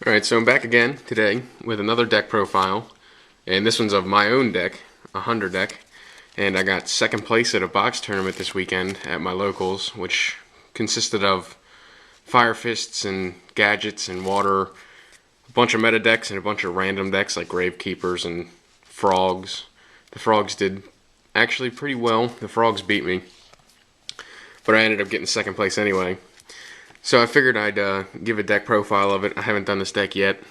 Alright, so I'm back again today with another deck profile, and this one's of my own deck, a Hunder deck, and I got second place at a box tournament this weekend at my locals, which consisted of Fire Fists and Gadgets and Water, a bunch of meta decks and a bunch of random decks like Gravekeepers and Frogs. The Frogs did actually pretty well. The Frogs beat me, but I ended up getting second place anyway. So I figured I'd give a deck profile of it. I haven't done this deck yet.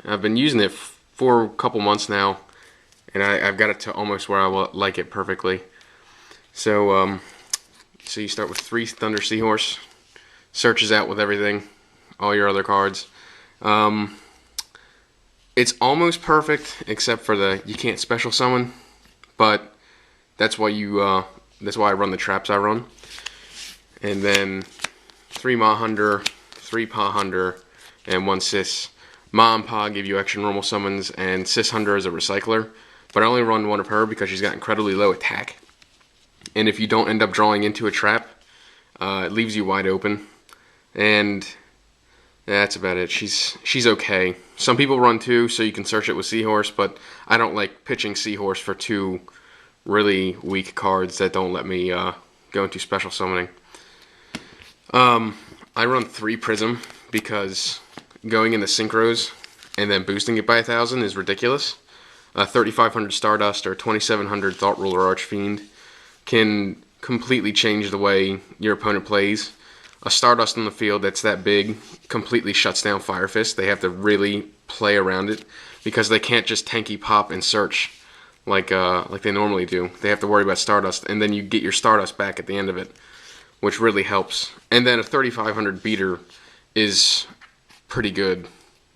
I've been using it for a couple months now, and I've got it to almost where I like it perfectly. So you start with 3 Thunder Seahorse, searches out with everything, all your other cards. It's almost perfect except for you can't special summon, but that's why I run the traps I run. And then 3 Ma Hunder, 3 Pa Hunder, and 1 Sis. Ma and Pa give you extra normal summons, and Sis Hunder is a recycler, but I only run one of her because she's got incredibly low attack. And if you don't end up drawing into a trap, it leaves you wide open. And that's about it. She's okay. Some people run 2, so you can search it with Seahorse, but I don't like pitching Seahorse for 2 really weak cards that don't let me go into special summoning. I run 3 Prism because going into Synchros and then boosting it by 1,000 is ridiculous. 3,500 Stardust or 2,700 Thought Ruler Archfiend can completely change the way your opponent plays. A Stardust on the field that's that big completely shuts down Fire Fist. They have to really play around it because they can't just tanky pop and search like they normally do. They have to worry about Stardust, and then you get your Stardust back at the end of it, which really helps. And then a 3,500 beater is pretty good.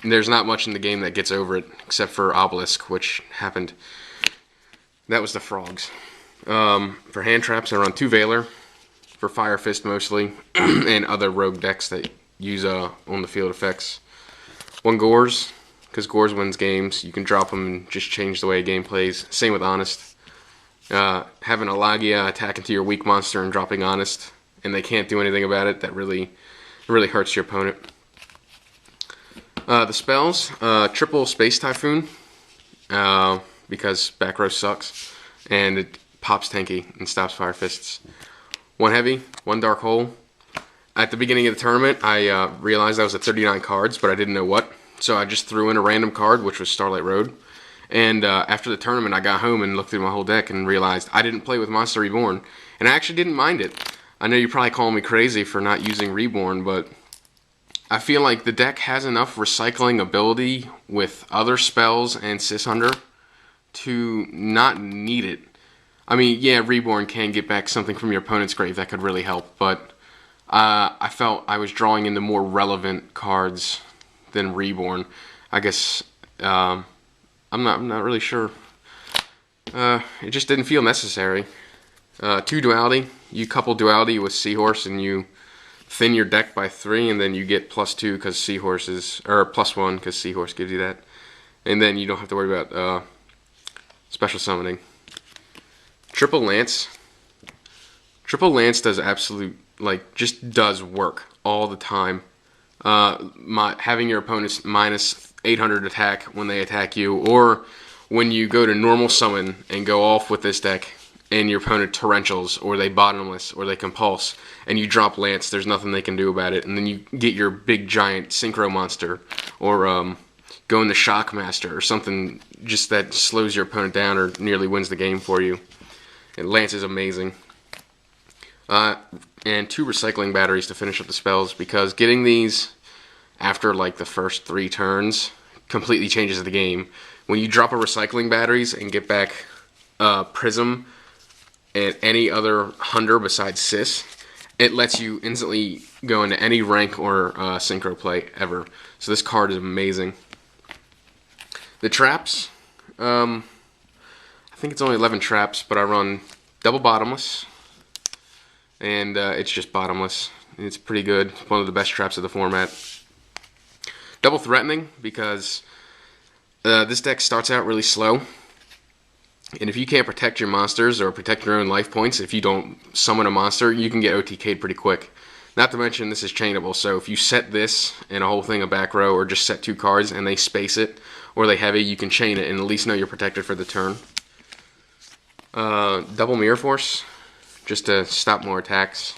There's not much in the game that gets over it, except for Obelisk, which happened. That was the Frogs. For hand traps, I run 2 Veiler, for Fire Fist mostly, and other rogue decks that use on-the-field effects. 1 Gores, because Gores wins games. You can drop them and just change the way a game plays. Same with Honest. Having a Lagia attack into your weak monster and dropping Honest, and they can't do anything about it, that really hurts your opponent. The spells, triple Space Typhoon, because back row sucks, and it pops tanky and stops Fire Fists. 1 Heavy, 1 Dark Hole. At the beginning of the tournament, I realized I was at 39 cards, but I didn't know what, so I just threw in a random card, which was Starlight Road. And after the tournament, I got home and looked through my whole deck and realized I didn't play with Monster Reborn, and I actually didn't mind it. I know you're probably calling me crazy for not using Reborn, but I feel like the deck has enough recycling ability with other spells and Sis Hunder to not need it. I mean, yeah, Reborn can get back something from your opponent's grave that could really help, but I felt I was drawing into more relevant cards than Reborn. I guess I'm not really sure. It just didn't feel necessary. 2 Duality. You couple Duality with Seahorse and you thin your deck by 3, and then you get +2 because Seahorse is, or +1 because Seahorse gives you that. And then you don't have to worry about special summoning. Triple Lance. Triple Lance does just does work all the time. Having your opponents -800 attack when they attack you, or when you go to normal summon and go off with this deck, and your opponent torrentials, or they bottomless, or they compulse, and you drop Lance, there's nothing they can do about it, and then you get your big giant synchro monster, or go into Shockmaster, or something just that slows your opponent down or nearly wins the game for you. And Lance is amazing. And 2 recycling batteries to finish up the spells, because getting these after like the first 3 turns completely changes the game. When you drop a recycling batteries and get back Prism and any other Hunder besides Sis, it lets you instantly go into any rank or synchro play ever. So this card is amazing. The traps, I think it's only 11 traps, but I run double Bottomless, and it's just Bottomless. It's pretty good. It's one of the best traps of the format. Double Threatening, because this deck starts out really slow. And if you can't protect your monsters or protect your own life points, if you don't summon a monster, you can get OTK'd pretty quick. Not to mention this is chainable, so if you set this and a whole thing of back row, or just set 2 cards and they space it, or they heavy, you can chain it and at least know you're protected for the turn. Double Mirror Force, just to stop more attacks.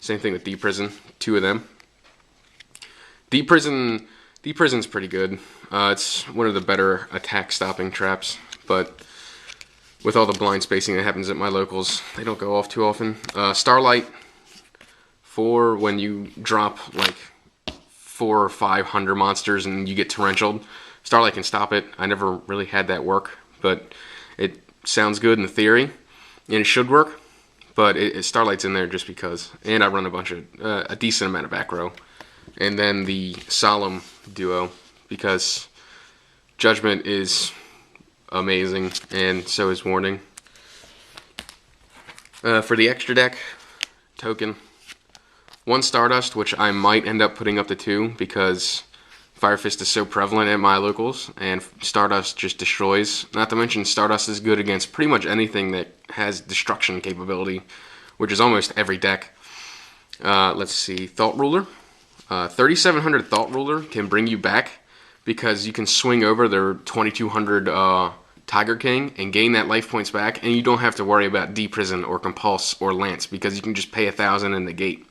Same thing with Deep Prison, 2 of them. Deep Prison's pretty good. It's one of the better attack stopping traps, but with all the blind spacing that happens at my locals, they don't go off too often. Starlight, for when you drop like 400 or 500 monsters and you get torrential, Starlight can stop it. I never really had that work, but it sounds good in theory, and it should work. But Starlight's in there just because, and I run a decent amount of back row, and then the Solemn duo because Judgment is amazing, and so is Warning. For the extra deck, Token. 1 Stardust, which I might end up putting up to 2 because Fire Fist is so prevalent at my locals, and Stardust just destroys. Not to mention, Stardust is good against pretty much anything that has destruction capability, which is almost every deck. Let's see, Thought Ruler. 3700 Thought Ruler can bring you back because you can swing over their 2200 Tiger King and gain that life points back, and you don't have to worry about Deprison or Compulse or Lance because you can just pay 1,000 and negate.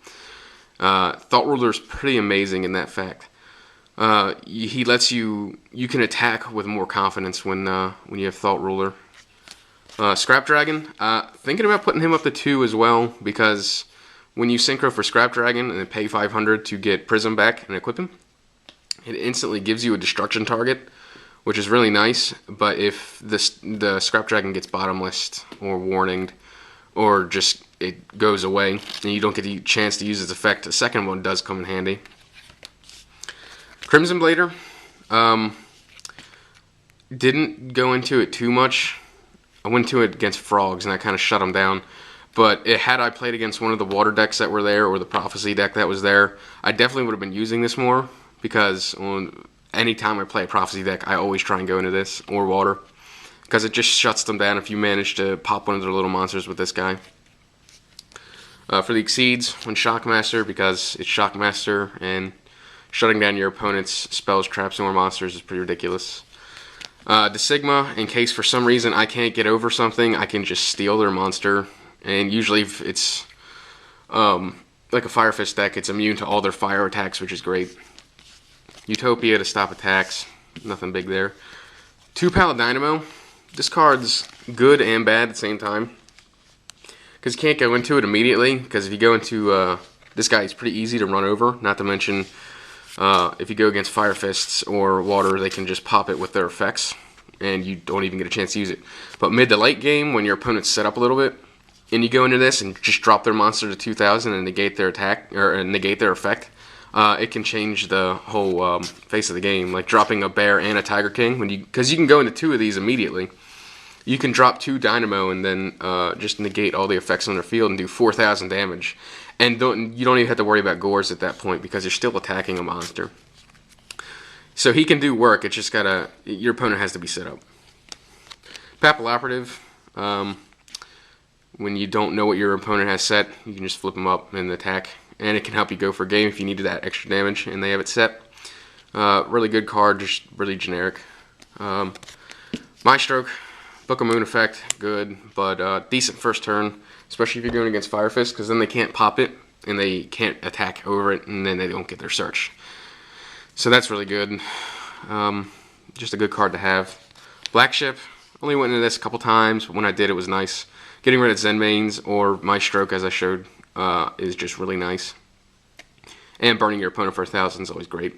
Thought Ruler is pretty amazing in that fact. He lets you can attack with more confidence when you have Thought Ruler. Scrap Dragon, thinking about putting him up to 2 as well because when you synchro for Scrap Dragon and then pay 500 to get Prism back and equip him, it instantly gives you a destruction target, which is really nice. But if the Scrap Dragon gets bottomless or warninged, or just it goes away and you don't get the chance to use its effect, the second one does come in handy. Crimson Blader, didn't go into it too much. I went into it against Frogs and I kind of shut them down. But had I played against one of the water decks that were there or the Prophecy deck that was there, I definitely would have been using this more because anytime I play a Prophecy deck, I always try and go into this or water because it just shuts them down if you manage to pop one of their little monsters with this guy. For the Exceeds, when Shockmaster, because it's Shockmaster and shutting down your opponent's spells, traps, or monsters is pretty ridiculous. The Sigma, in case for some reason I can't get over something, I can just steal their monster. And usually if it's like a Fire Fist deck, it's immune to all their fire attacks, which is great. Utopia to stop attacks, nothing big there. 2 Pallet Dynamo, this card's good and bad at the same time. Because you can't go into it immediately, because if you go into this guy, it's pretty easy to run over. Not to mention, if you go against Fire Fists or Water, they can just pop it with their effects, and you don't even get a chance to use it. But mid to late game, when your opponent's set up a little bit, and you go into this and just drop their monster to 2,000 and negate their attack, or negate their effect, it can change the whole face of the game. Like dropping a Bear and a Tiger King, because you can go into 2 of these immediately. You can drop 2 Dynamo and then just negate all the effects on their field and do 4,000 damage. And you don't even have to worry about Gores at that point because you're still attacking a monster. So he can do work, it's just your opponent has to be set up. Papal Operative, when you don't know what your opponent has set, you can just flip them up and attack. And it can help you go for a game if you needed that extra damage and they have it set. Really good card, just really generic. Maestroke, Book of Moon effect, good, but decent first turn, especially if you're going against Fire Fist, because then they can't pop it, and they can't attack over it, and then they don't get their search. So that's really good. Just a good card to have. Black Ship, only went into this a couple times, but when I did, it was nice. Getting rid of Zenmanes or Maestroke, as I showed, is just really nice. And burning your opponent for 1,000 is always great.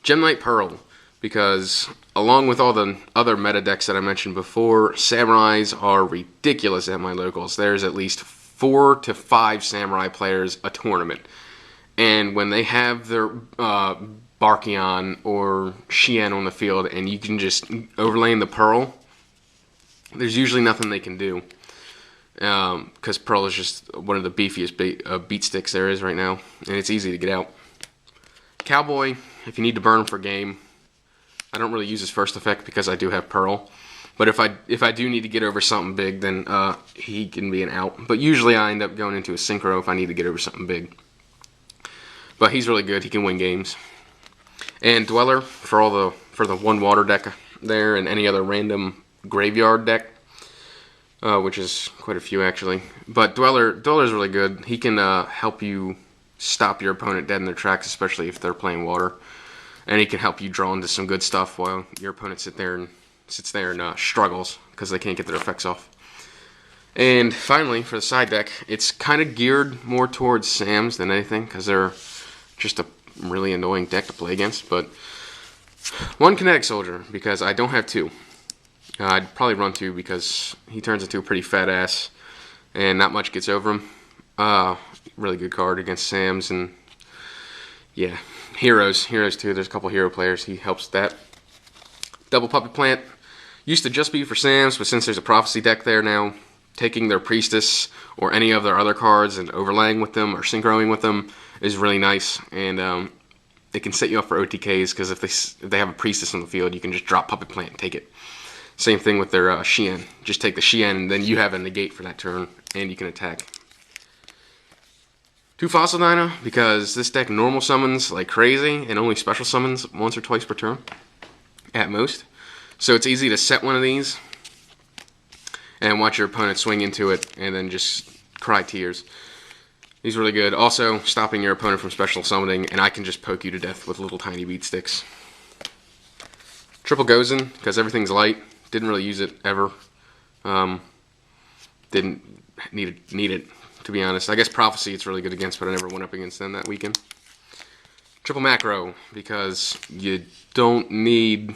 Gemknight Pearl, because along with all the other meta decks that I mentioned before, Samurais are ridiculous at my locals. There's at least 4 to 5 Samurai players a tournament. And when they have their Barkion or Xian on the field and you can just overlay in the Pearl, there's usually nothing they can do. Because Pearl is just one of the beefiest beat sticks there is right now. And it's easy to get out. Cowboy, if you need to burn him for game, I don't really use his first effect because I do have Pearl. But if I do need to get over something big, then he can be an out. But usually I end up going into a synchro if I need to get over something big. But he's really good. He can win games. And Dweller for the one water deck there, and any other random graveyard deck, which is quite a few actually. But Dweller's really good. He can help you stop your opponent dead in their tracks, especially if they're playing water. And he can help you draw into some good stuff while your opponent sits there and struggles because they can't get their effects off. And finally, for the side deck, it's kind of geared more towards Sams than anything because they're just a really annoying deck to play against. But one Kinetic Soldier, because I don't have two. I'd probably run two because he turns into a pretty fat ass and not much gets over him. Really good card against Sams, and yeah, heroes too. There's a couple hero players. He helps with that. Double Puppet Plant used to just be for Sams, but since there's a Prophecy deck there now, taking their Priestess or any of their other cards and overlaying with them or synchroing with them is really nice, and it can set you up for OTKs because if they have a Priestess on the field, you can just drop Puppet Plant and take it. Same thing with their Shien. Just take the Shien, and then you have a negate for that turn, and you can attack. 2 Fossil Dyna, because this deck normal summons like crazy, and only special summons once or twice per turn, at most. So it's easy to set one of these, and watch your opponent swing into it, and then just cry tears. He's really good. Also, stopping your opponent from special summoning, and I can just poke you to death with little tiny beat sticks. Triple Gozen, because everything's light. Didn't really use it ever. Didn't need it, to be honest. I guess Prophecy it's really good against, but I never went up against them that weekend. Triple Macro, because you don't need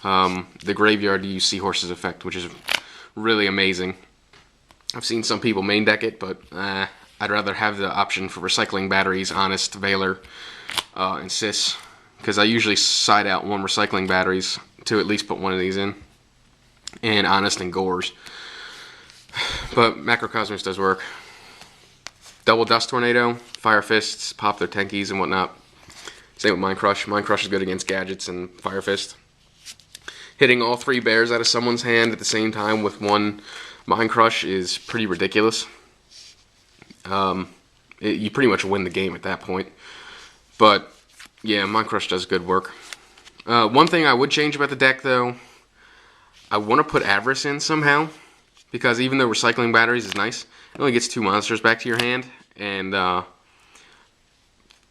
the graveyard to use Seahorse's effect, which is really amazing. I've seen some people main deck it, but I'd rather have the option for Recycling Batteries, Honest, Valor, and Sis, because I usually side out 1 Recycling Batteries to at least put one of these in, and Honest and Gores. But Macrocosmos does work. Double Dust Tornado, Fire Fists, pop their Tenkies and whatnot. Same with Mind Crush. Mind Crush is good against Gadgets and Fire Fist. Hitting all 3 bears out of someone's hand at the same time with 1 Mind Crush is pretty ridiculous. You pretty much win the game at that point. But yeah, Mind Crush does good work. One thing I would change about the deck, though, I want to put Avarice in somehow, because even though Recycling Batteries is nice, it only gets 2 monsters back to your hand, and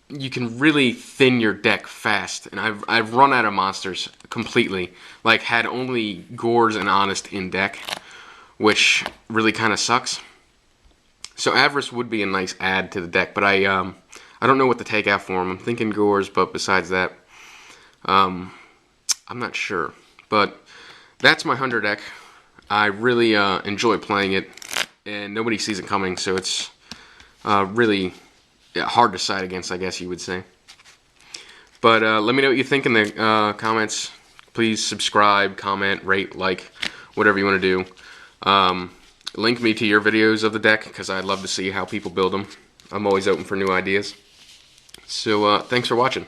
you can really thin your deck fast. And I've run out of monsters completely, like had only Gores and Honest in deck, which really kind of sucks. So Avarice would be a nice add to the deck, but I don't know what to take out for him. I'm thinking Gores, but besides that, I'm not sure. But that's my Hunder deck. I really enjoy playing it, and nobody sees it coming, so it's really hard to side against, I guess you would say. But let me know what you think in the comments. Please subscribe, comment, rate, like, whatever you want to do. Link me to your videos of the deck, because I'd love to see how people build them. I'm always open for new ideas. So thanks for watching.